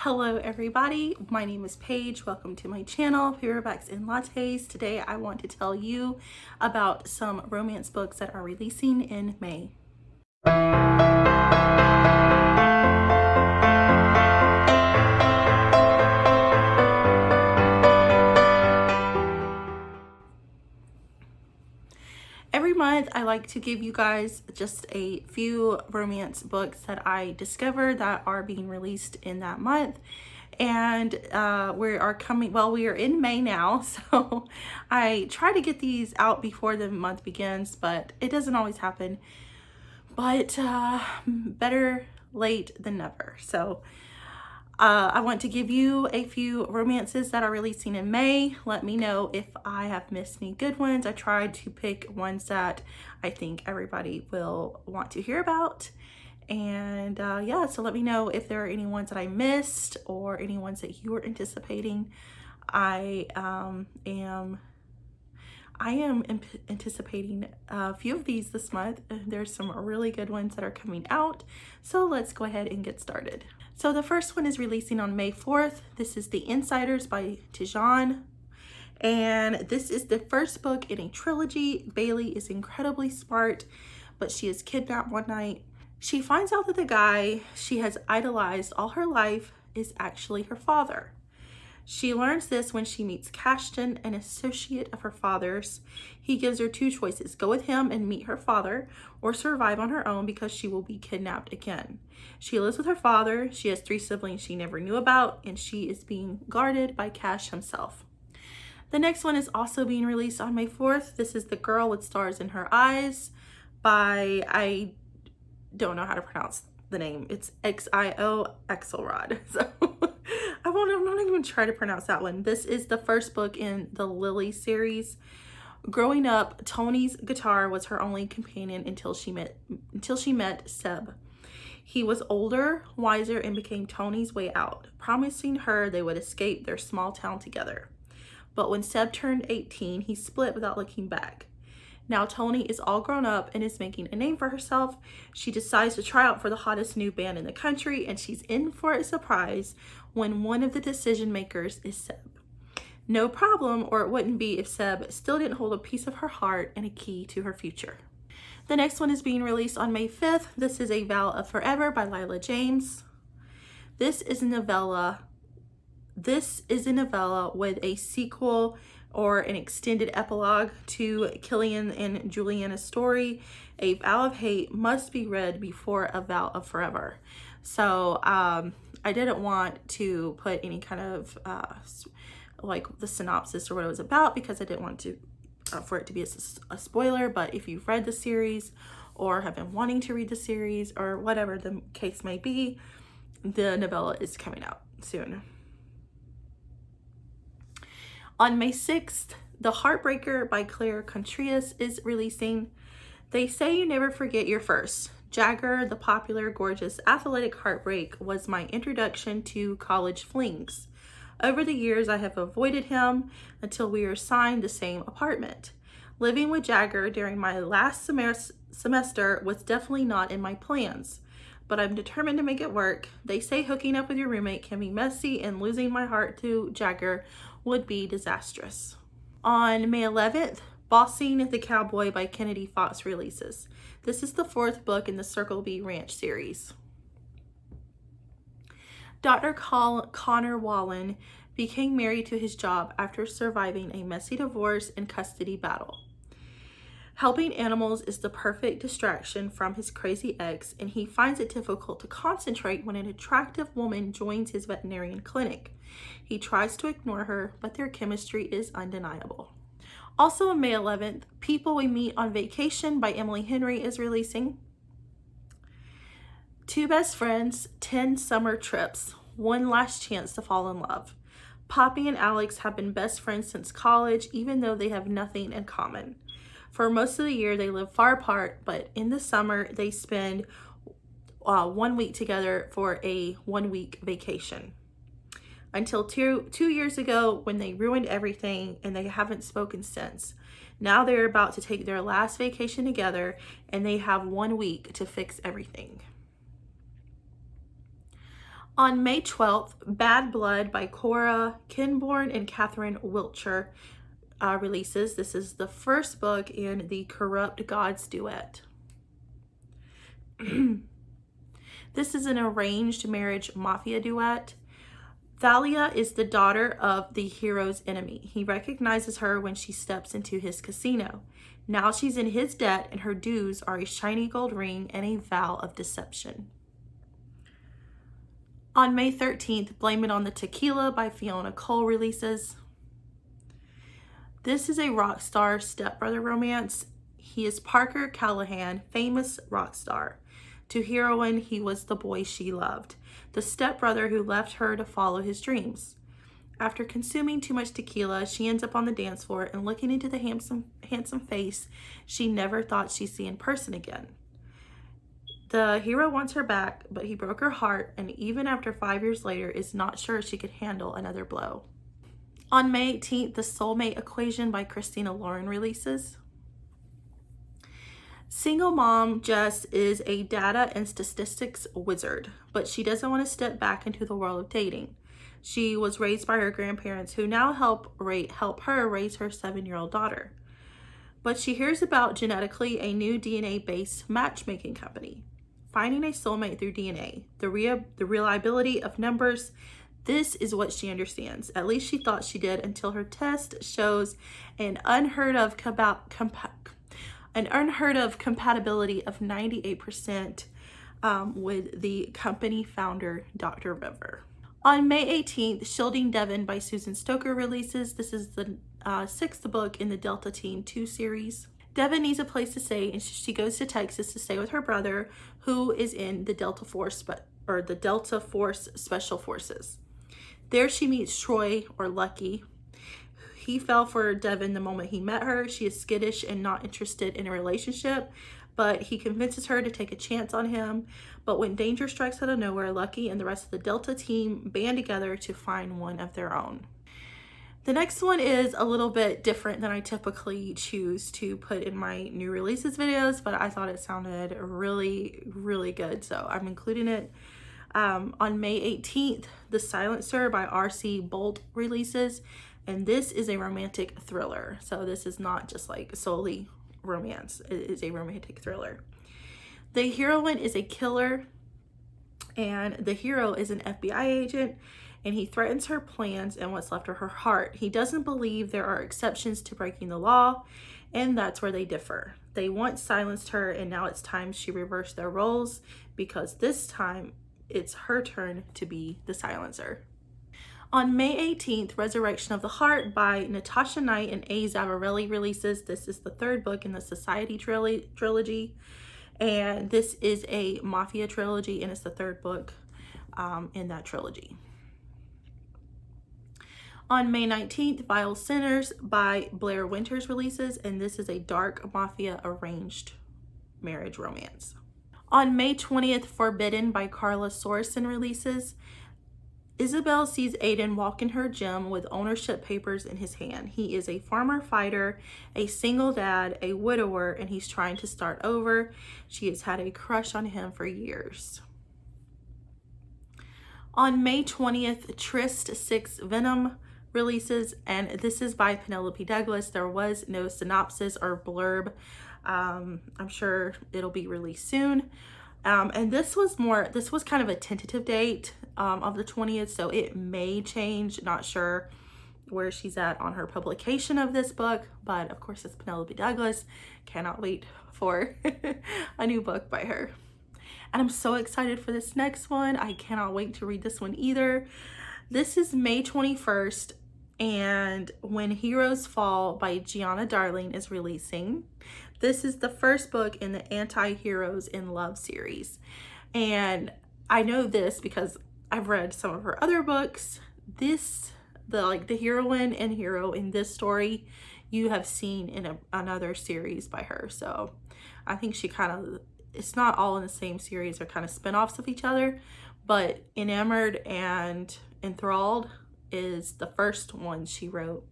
Hello everybody, my name is Paige. Welcome to my channel, Paperbacks and Lattes. Today I want to tell you about some romance books that are releasing in May. Every month I like to give you guys just a few romance books that I discovered that are being released in that month. And we are in May now, so I try to get these out before the month begins, but it doesn't always happen. But better late than never. So I want to give you a few romances that are releasing in May. Let me know if I have missed any good ones. I tried to pick ones that I think everybody will want to hear about. And yeah, so let me know if there are any ones that I missed or any ones that you are anticipating. I am anticipating a few of these this month. There's some really good ones that are coming out. So let's go ahead and get started. So the first one is releasing on May 4th. This is The Insiders by Tijan. And this is the first book in a trilogy. Bailey is incredibly smart, but she is kidnapped one night. She finds out that the guy she has idolized all her life is actually her father. She learns this when she meets Cashton, an associate of her father's. He gives her two choices: go with him and meet her father, or survive on her own because she will be kidnapped again. She lives with her father. She has 3 siblings she never knew about, and she is being guarded by Cash himself. The next one is also being released on May 4th. This is The Girl with Stars in Her Eyes by, I don't know how to pronounce the name. It's X-I-O, Axelrod. So I'm not even try to pronounce that one. This is the first book in the Lily series. Growing up, Tony's guitar was her only companion until she met Seb. He was older, wiser, and became Tony's way out, promising her they would escape their small town together. But when Seb turned 18, he split without looking back. Now Tony is all grown up and is making a name for herself. She decides to try out for the hottest new band in the country, and she's in for a surprise when one of the decision makers is Seb. No problem, or it wouldn't be if Seb still didn't hold a piece of her heart and a key to her future. The next one is being released on May 5th. This is A Vow of Forever by Lylah James. This is a novella with a sequel or an extended epilogue to Killian and Juliana's story. A Vow of Hate must be read before A Vow of Forever. So I didn't want to put any kind of like the synopsis or what it was about, because I didn't want to for it to be a spoiler. But if you've read the series or have been wanting to read the series or whatever the case may be, the novella is coming out soon. On May 6th, The Heartbreaker by Contreras is releasing. They say you never forget your first. Jagger, the popular, gorgeous, athletic heartbreak, was my introduction to college flings. Over the years, I have avoided him until we were assigned the same apartment. Living with Jagger during my last semester was definitely not in my plans, but I'm determined to make it work. They say hooking up with your roommate can be messy, and losing my heart to Jagger would be disastrous. On May 11th, Bossing the Cowboy by Kennedy Fox releases. This is the 4th book in the Circle B Ranch series. Dr. Connor Wallen became married to his job after surviving a messy divorce and custody battle. Helping animals is the perfect distraction from his crazy ex, and he finds it difficult to concentrate when an attractive woman joins his veterinarian clinic. He tries to ignore her, but their chemistry is undeniable. Also on May 11th, People We Meet on Vacation by Emily Henry is releasing. 2 best friends, 10 summer trips, one last chance to fall in love. Poppy and Alex have been best friends since college, even though they have nothing in common. For most of the year, they live far apart, but in the summer, they spend 1 week together for a 1-week vacation. Until two years ago, when they ruined everything, and they haven't spoken since. Now they're about to take their last vacation together, and they have 1 week to fix everything. On May 12th, Bad Blood by Cora, Kenborn, and Catherine Wiltcher releases. This is the first book in the Corrupt Gods duet. This is an arranged marriage mafia duet. Lylah is the daughter of the hero's enemy. He recognizes her when she steps into his casino. Now she's in his debt, and her dues are a shiny gold ring and a vow of deception. On May 13th, Blame It on the Tequila by Fiona releases. This is a rock star stepbrother romance. He is Parker Callahan, famous rock star. To heroine, he was the boy she loved, the stepbrother who left her to follow his dreams. After consuming too much tequila, she ends up on the dance floor and looking into the handsome face she never thought she'd see in person again. The hero wants her back, but he broke her heart, and even after 5 years later, is not sure she could handle another blow. On May 18th, The Soulmate Equation by Christina releases. Single mom Jess is a data and statistics wizard, but she doesn't want to step back into the world of dating. She was raised by her grandparents, who now help her raise her 7-year-old daughter. But she hears about Genetically, a new DNA-based matchmaking company. Finding a soulmate through DNA, the reliability of numbers, this is what she understands. At least she thought she did, until her test shows an unheard of compatibility of 98% with the company founder, Dr. River. On May 18th, Shielding Devyn by Susan Stoker releases. This is the 6th book in the Delta Team 2 series. Devyn needs a place to stay, and she goes to Texas to stay with her brother, who is in the Delta Force Special Forces. There she meets Troy, or Lucky. He fell for Devyn the moment he met her. She is skittish and not interested in a relationship, but he convinces her to take a chance on him. But when danger strikes out of nowhere, Lucky and the rest of the Delta team band together to find one of their own. The next one is a little bit different than I typically choose to put in my new releases videos, but I thought it sounded really, really good, so I'm including it. On May 18th, The Silencer by R.C.Boldt releases, and this is a romantic thriller. So this is not just like solely romance, it is a romantic thriller. The heroine is a killer, and the hero is an FBI agent, and he threatens her plans and what's left of her heart. He doesn't believe there are exceptions to breaking the law, and that's where they differ. They once silenced her, and now it's time she reversed their roles, because this time it's her turn to be the silencer. On May 18th, Resurrection of the Heart by Natasha Knight and A. Zavarelli releases. This is the 3rd book in the Society trilogy, and this is a mafia trilogy, and it's the 3rd book in that trilogy. On May 19th, Vile Sinners by Blaire Winters releases, and this is a dark mafia arranged marriage romance. On May 20th, Forbidden by Karla Sorensen releases. Isabel sees Aiden walk in her gym with ownership papers in his hand. He is a farmer fighter, a single dad, a widower, and he's trying to start over. She has had a crush on him for years. On May 20th, Tryst 6 Venom releases, and this is by Penelope Douglas. There was no synopsis or blurb. I'm sure it'll be released soon. And this was kind of a tentative date of the 20th, so it may change. Not sure where she's at on her publication of this book, but of course it's Penelope Douglas. Cannot wait for a new book by her. And I'm so excited for this next one. I cannot wait to read this one either. This is May 21st, and When Heroes Fall by Giana Darling is releasing. This is the 1st book in the Anti-Heroes in Love series. And I know this because I've read some of her other books. The heroine and hero in this story you have seen in another series by her. So I think she it's not all in the same series, they're kind of spin-offs of each other, but Enamored and Enthralled is the first one she wrote,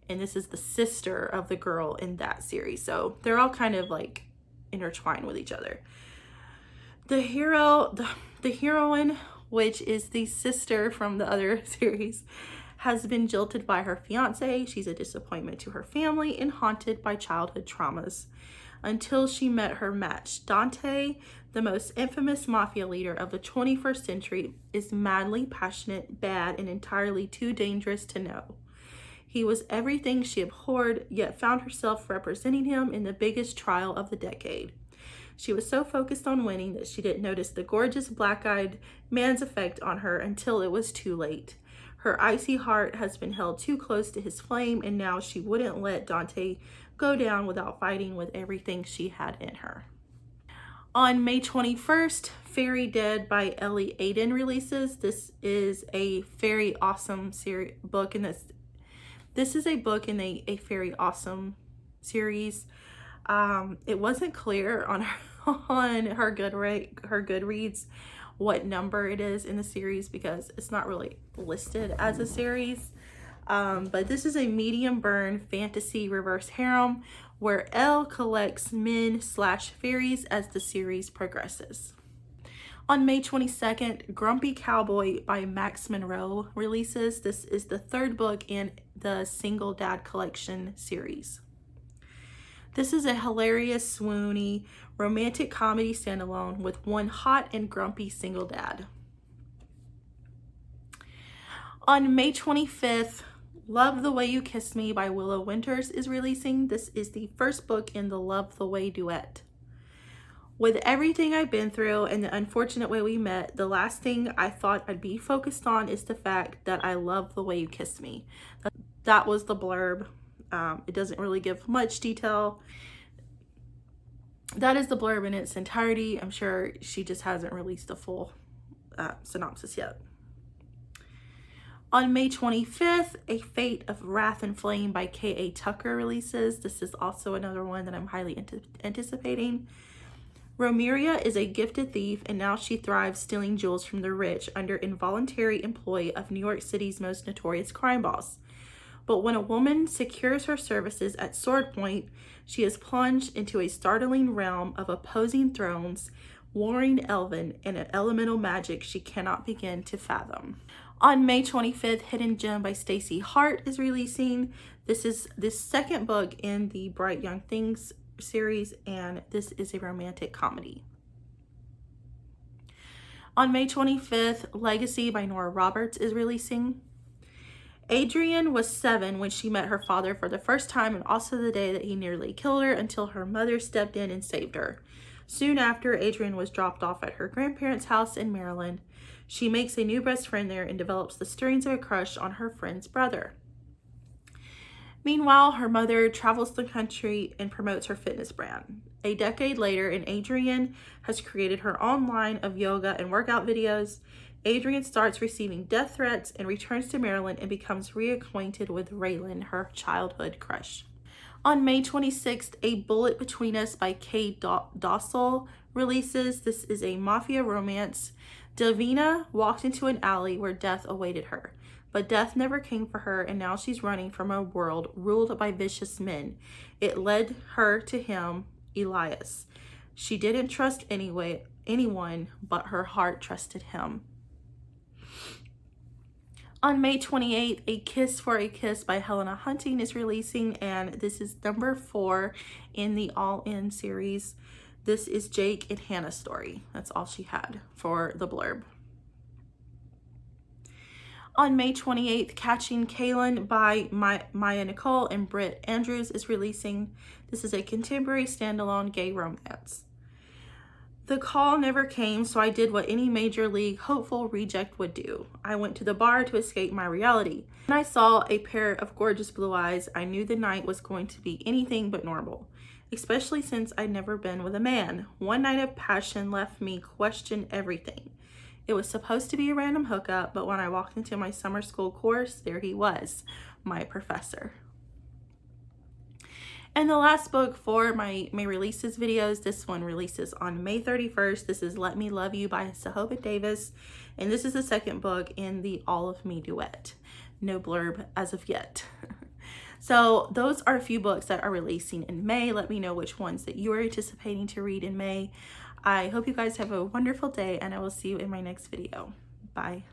and this is the sister of the girl in that series, so they're all kind of like intertwined with each other. The heroine which is the sister from the other series, has been jilted by her fiance. She's a disappointment to her family and haunted by childhood traumas until she met her match. Dante, the most infamous mafia leader of the 21st century, is madly passionate, bad, and entirely too dangerous to know. He was everything she abhorred, yet found herself representing him in the biggest trial of the decade. She was so focused on winning that she didn't notice the gorgeous black-eyed man's effect on her until it was too late. Her icy heart has been held too close to his flame, and now she wouldn't let Dante go down without fighting with everything she had in her. On May 21st, Fairy Dead by Ellie Aiden releases. This is a very awesome book, and this is a book in a very awesome series. It wasn't clear on her Goodreads what number it is in the series because it's not really listed as a series. But this is a medium burn fantasy reverse harem where Elle collects men/fairies as the series progresses. On May 22nd, Grumpy Cowboy by Max Monroe releases. This is the third book in the Single Dad Collection series. This is a hilarious, swoony, romantic comedy standalone with one hot and grumpy single dad. On May 25th, Love the Way You Kissed Me by Willow Winters is releasing. This is the first book in the Love the Way duet. With everything I've been through and the unfortunate way we met, the last thing I thought I'd be focused on is the fact that I love the way you kissed me. That was the blurb. It doesn't really give much detail. That is the blurb in its entirety. I'm sure she just hasn't released a full synopsis yet. On May 25th, A Fate of Wrath and Flame by K.A. Tucker releases. This is also another one that I'm highly anticipating. Romeria is a gifted thief, and now she thrives stealing jewels from the rich under involuntary employ of New York City's most notorious crime boss. But when a woman secures her services at sword point, she is plunged into a startling realm of opposing thrones, warring elven, and an elemental magic she cannot begin to fathom. On May 25th, Hidden Gem by Stacey Hart is releasing. This is the second book in the Bright Young Things series, and this is a romantic comedy. On May 25th, Legacy by Nora Roberts is releasing. Adrienne was 7 when she met her father for the first time, and also the day that he nearly killed her until her mother stepped in and saved her. Soon after, Adrienne was dropped off at her grandparents' house in Maryland. She makes a new best friend there and develops the stirrings of a crush on her friend's brother. Meanwhile, her mother travels the country and promotes her fitness brand. A decade later, and Adrienne has created her own line of yoga and workout videos. Adrienne starts receiving death threats and returns to Maryland and becomes reacquainted with Raylan, her childhood crush. On May 26th, A Bullet Between Us by Kay Dossel releases. This is a mafia romance. Devyn walked into an alley where death awaited her. But death never came for her, and now she's running from a world ruled by vicious men. It led her to him, Elias. She didn't trust anyone, but her heart trusted him. On May 28th, A Kiss for a Kiss by Helena Hunting is releasing, and this is number 4 in the All In series. This is Jake and Hannah's story. That's all she had for the blurb. On May 28th, Catching Kaelin by Maya Nicole and Britt Andrews is releasing. This is a contemporary standalone gay romance. The call never came, so I did what any major league hopeful reject would do. I went to the bar to escape my reality. When I saw a pair of gorgeous blue eyes, I knew the night was going to be anything but normal, especially since I'd never been with a man. One night of passion left me question everything. It was supposed to be a random hookup, but when I walked into my summer school course, there he was, my professor. And the last book for my May releases videos, this one releases on May 31st. This is Let Me Love You by Sahoba Davis. And this is the second book in the All of Me duet. No blurb as of yet. So those are a few books that are releasing in May. Let me know which ones that you are anticipating to read in May. I hope you guys have a wonderful day, and I will see you in my next video. Bye.